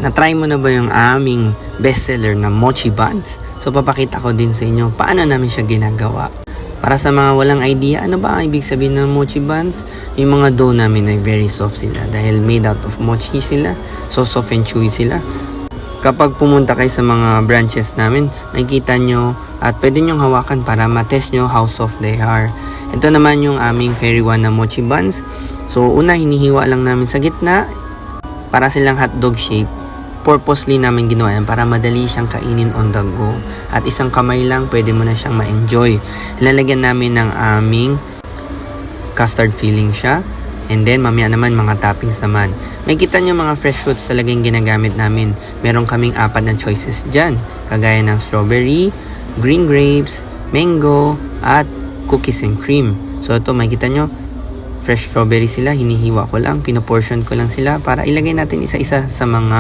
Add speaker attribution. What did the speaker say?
Speaker 1: Na-try mo na ba yung aming bestseller na mochi buns? So papakita ko din sa inyo paano namin siya ginagawa. Para sa mga walang idea, ano ba ang ibig sabihin ng mochi buns? Yung mga dough namin ay very soft sila dahil made out of mochi sila. So soft and chewy sila. Kapag pumunta kayo sa mga branches namin, makikita nyo at pwede nyong hawakan para matest nyo how soft they are. Ito naman yung aming Fairy One na mochi buns. So una, hinihiwa lang namin sa gitna para silang hotdog shape. Purposely namin ginawa yan para madali siyang kainin on the go. At isang kamay lang, pwede mo na siyang ma-enjoy. Ilalagyan namin ng aming custard filling siya. And then, mamaya naman, mga toppings naman. May kita nyo mga fresh fruits talaga yung ginagamit namin. Meron kaming 4 na choices dyan. Kagaya ng strawberry, green grapes, mango, at cookies and cream. So, ito, may kita nyo, fresh strawberry sila. Hinihiwa ko lang, pinoportion ko lang sila para ilagay natin isa-isa sa mga